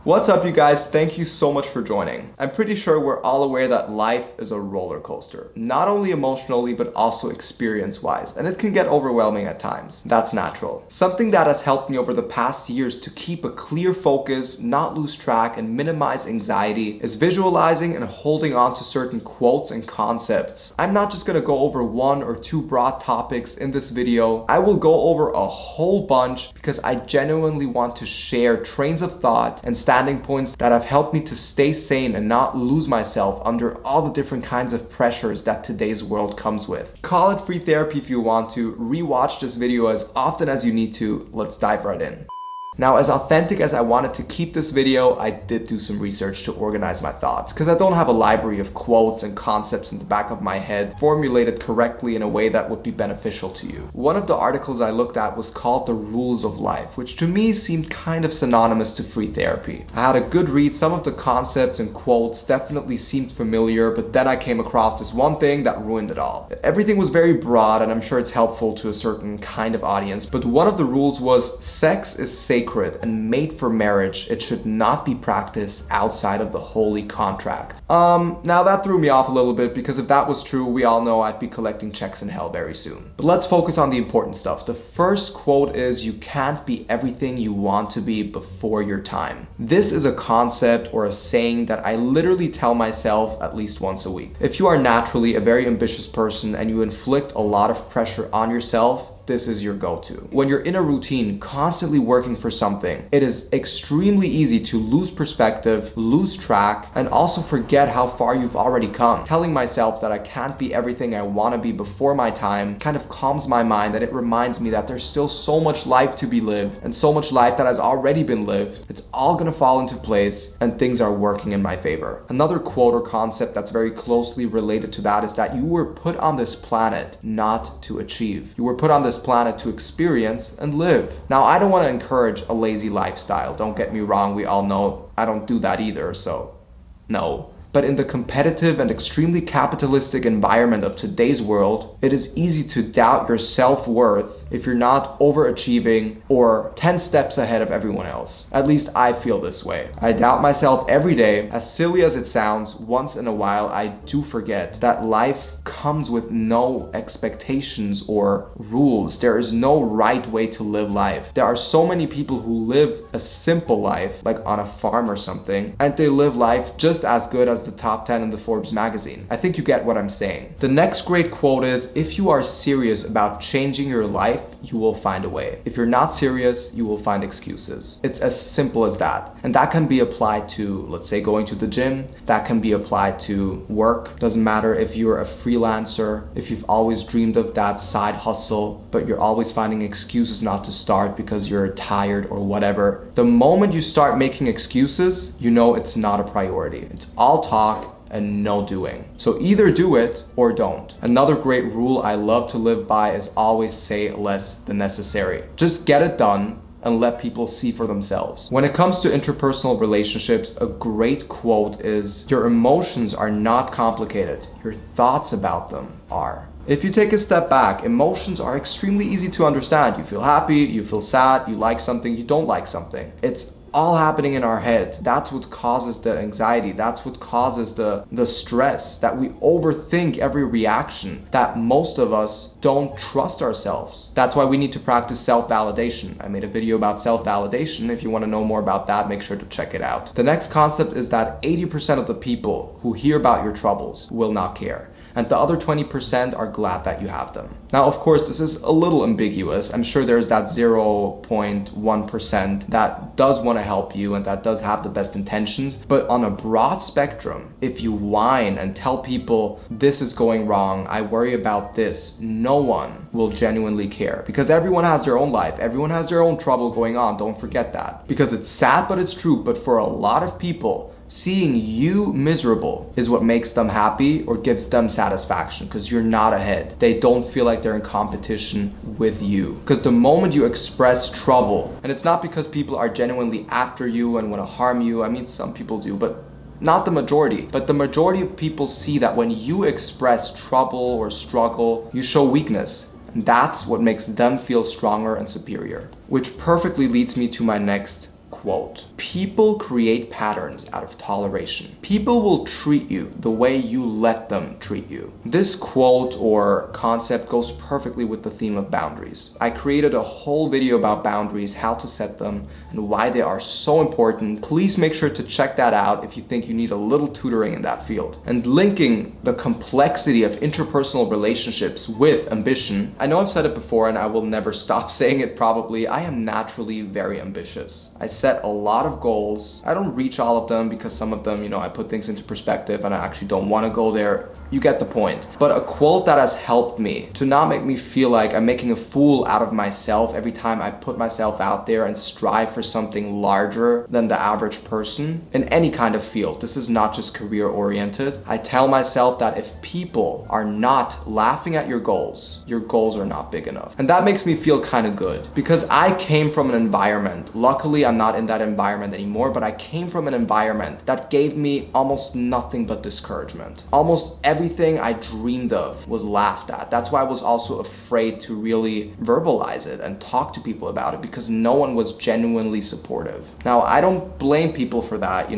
What's up, you guys? Thank you so much for joining. I'm pretty sure we're all aware that life is a roller coaster, not only emotionally, but also experience-wise, and it can get overwhelming at times. That's natural. Something that has helped me over the past years to keep a clear focus, not lose track, and minimize anxiety is visualizing and holding on to certain quotes and concepts. I'm not just gonna go over one or two broad topics in this video. I will go over a whole bunch because I genuinely want to share trains of thought and standing points that have helped me to stay sane and not lose myself under all the different kinds of pressures that today's world comes with. Call it free therapy if you want to. Rewatch this video as often as you need to. Let's dive right in. Now, as authentic as I wanted to keep this video, I did do some research to organize my thoughts because I don't have a library of quotes and concepts in the back of my head formulated correctly in a way that would be beneficial to you. One of the articles I looked at was called The Rules of Life, which to me seemed kind of synonymous to free therapy. I had a good read. Some of the concepts and quotes definitely seemed familiar, but then I came across this one thing that ruined it all. Everything was very broad, and I'm sure it's helpful to a certain kind of audience, but one of the rules was sex is sacred and made for marriage. It should not be practiced outside of the holy contract. Now that threw me off a little bit because if that was true, we all know I'd be collecting checks in hell very soon. But let's focus on the important stuff. The first quote is, you can't be everything you want to be before your time. This is a concept or a saying that I literally tell myself at least once a week. If you are naturally a very ambitious person and you inflict a lot of pressure on yourself, this is your go-to. When you're in a routine, constantly working for something, it is extremely easy to lose perspective, lose track, and also forget how far you've already come. Telling myself that I can't be everything I want to be before my time kind of calms my mind, and it reminds me that there's still so much life to be lived and so much life that has already been lived. It's all gonna fall into place and things are working in my favor. Another quote or concept that's very closely related to that is that you were put on this planet not to achieve. You were put on this planet to experience and live. Now, I don't want to encourage a lazy lifestyle. Don't get me wrong. We all know I don't do that either, so no. But in the competitive and extremely capitalistic environment of today's world, it is easy to doubt your self-worth if you're not overachieving or 10 steps ahead of everyone else. At least I feel this way. I doubt myself every day. As silly as it sounds, once in a while I do forget that life comes with no expectations or rules. There is no right way to live life. There are so many people who live a simple life, like on a farm or something, and they live life just as good as the top 10 in the Forbes magazine. I think you get what I'm saying. The next great quote is, if you are serious about changing your life, you will find a way. If you're not serious, you will find excuses. It's as simple as that. And that can be applied to, let's say, going to the gym. That can be applied to work. Doesn't matter if you're a freelancer, if you've always dreamed of that side hustle, but you're always finding excuses not to start because you're tired or whatever. The moment you start making excuses, you know it's not a priority. It's all talk and no doing. So either do it or don't. Another great rule I love to live by is always say less than necessary. Just get it done and let people see for themselves. When it comes to interpersonal relationships, a great quote is, your emotions are not complicated. Your thoughts about them are. If you take a step back, emotions are extremely easy to understand. You feel happy, you feel sad, you like something, you don't like something. It's all happening in our head. That's what causes the anxiety. That's what causes the stress, that we overthink every reaction, that most of us don't trust ourselves. That's why we need to practice self-validation. I made a video about self-validation. If you want to know more about that, make sure to check it out. The next concept is that 80% of the people who hear about your troubles will not care, and the other 20% are glad that you have them. Now, of course, this is a little ambiguous. I'm sure there's that 0.1% that does want to help you and that does have the best intentions, but on a broad spectrum, if you whine and tell people this is going wrong, I worry about this, no one will genuinely care, because everyone has their own life, everyone has their own trouble going on. Don't forget that, because it's sad, but it's true. But for a lot of people, seeing you miserable is what makes them happy or gives them satisfaction, because you're not ahead. They don't feel like they're in competition with you. Because the moment you express trouble, and it's not because people are genuinely after you and want to harm you, I mean, some people do, but not the majority. But the majority of people see that when you express trouble or struggle, you show weakness. And that's what makes them feel stronger and superior. Which perfectly leads me to my next quote. People create patterns out of toleration. People will treat you the way you let them treat you. This quote or concept goes perfectly with the theme of boundaries. I created a whole video about boundaries, how to set them, and why they are so important. Please make sure to check that out if you think you need a little tutoring in that field. And linking the complexity of interpersonal relationships with ambition. I know I've said it before and I will never stop saying it probably. I am naturally very ambitious. I set a lot of goals. I don't reach all of them because some of them, I put things into perspective and I actually don't want to go there. You get the point. But a quote that has helped me to not make me feel like I'm making a fool out of myself every time I put myself out there and strive for something larger than the average person in any kind of field. This is not just career oriented. I tell myself that if people are not laughing at your goals are not big enough. And that makes me feel kind of good because I came from an environment. Luckily, I'm not in that environment anymore, but I came from an environment that gave me almost nothing but discouragement. Almost everything I dreamed of was laughed at. That's why I was also afraid to really verbalize it and talk to people about it because no one was genuinely supportive. Now, I don't blame people for that.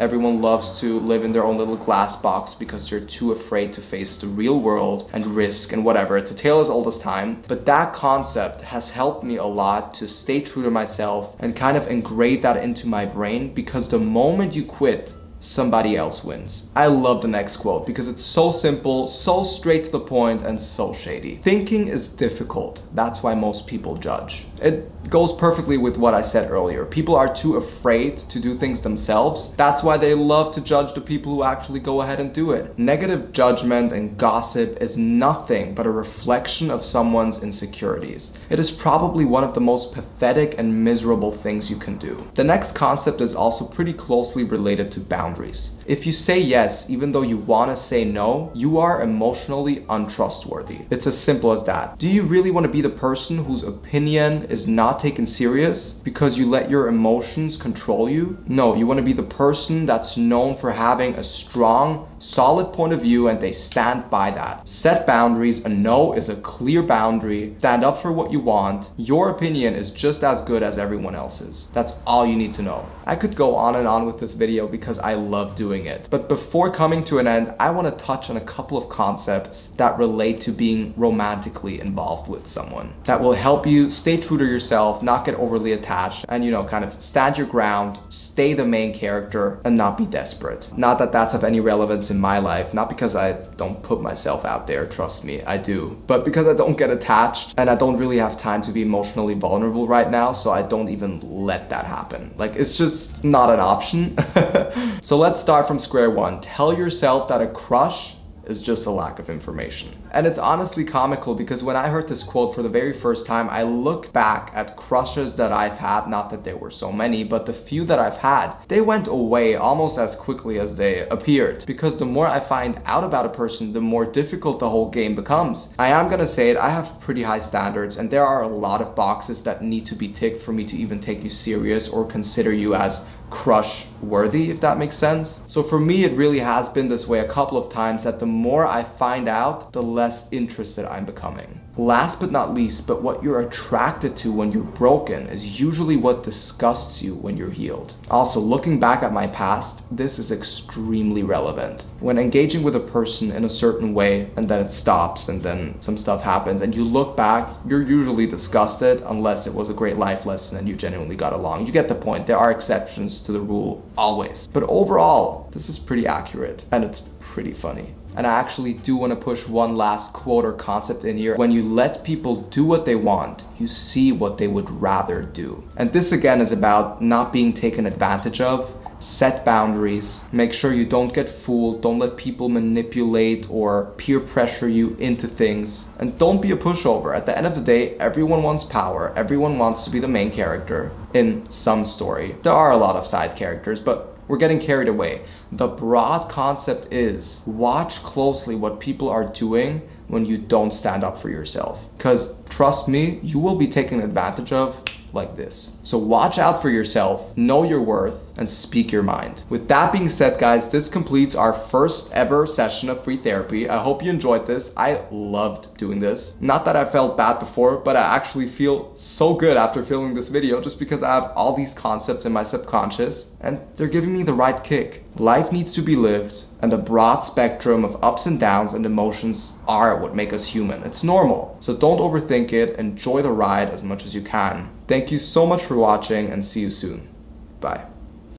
Everyone loves to live in their own little glass box because they're too afraid to face the real world and risk and whatever. It's a tale as old as time. But that concept has helped me a lot to stay true to myself and kind of engrave that into my brain because the moment you quit, somebody else wins. I love the next quote because it's so simple, so straight to the point, and so shady. Thinking is difficult. That's why most people judge. It goes perfectly with what I said earlier. People are too afraid to do things themselves. That's why they love to judge the people who actually go ahead and do it. Negative judgment and gossip is nothing but a reflection of someone's insecurities. It is probably one of the most pathetic and miserable things you can do. The next concept is also pretty closely related to boundaries. If you say yes, even though you want to say no, you are emotionally untrustworthy. It's as simple as that. Do you really want to be the person whose opinion is not taken serious because you let your emotions control you? No, you want to be the person that's known for having a strong, solid point of view and they stand by that. Set boundaries. A no is a clear boundary. Stand up for what you want. Your opinion is just as good as everyone else's. That's all you need to know. I could go on and on with this video because I love doing it. But before coming to an end, I want to touch on a couple of concepts that relate to being romantically involved with someone that will help you stay true to yourself, not get overly attached, and kind of stand your ground, stay the main character, and not be desperate. Not that that's of any relevance in my life, not because I don't put myself out there, trust me, I do, but because I don't get attached and I don't really have time to be emotionally vulnerable right now, so I don't even let that happen. Like, it's just not an option. So let's start from square one. Tell yourself that a crush is just a lack of information. And it's honestly comical because when I heard this quote for the very first time, I looked back at crushes that I've had, not that there were so many, but the few that I've had, they went away almost as quickly as they appeared. Because the more I find out about a person, the more difficult the whole game becomes. I am gonna say it, I have pretty high standards and there are a lot of boxes that need to be ticked for me to even take you serious or consider you as crush worthy, if that makes sense. So for me, it really has been this way a couple of times, that the more I find out, the less interested I'm becoming. Last but not least, but what you're attracted to when you're broken is usually what disgusts you when you're healed. Also, looking back at my past, this is extremely relevant. When engaging with a person in a certain way and then it stops and then some stuff happens and you look back, you're usually disgusted unless it was a great life lesson and you genuinely got along. You get the point. There are exceptions to the rule always. But overall, this is pretty accurate and it's pretty funny. And I actually do want to push one last quote or concept in here. When you let people do what they want, you see what they would rather do. And this again is about not being taken advantage of. Set boundaries. Make sure you don't get fooled. Don't let people manipulate or peer pressure you into things. And don't be a pushover. At the end of the day, everyone wants power. Everyone wants to be the main character in some story. There are a lot of side characters, but we're getting carried away. The broad concept is watch closely what people are doing when you don't stand up for yourself. Because trust me, you will be taken advantage of like this. So watch out for yourself, know your worth, and speak your mind. With that being said, guys, this completes our first ever session of free therapy. I hope you enjoyed this. I loved doing this. Not that I felt bad before, but I actually feel so good after filming this video just because I have all these concepts in my subconscious and they're giving me the right kick. Life needs to be lived, and a broad spectrum of ups and downs and emotions are what make us human. It's normal. So don't overthink it. Enjoy the ride as much as you can. Thank you so much for watching and see you soon. Bye.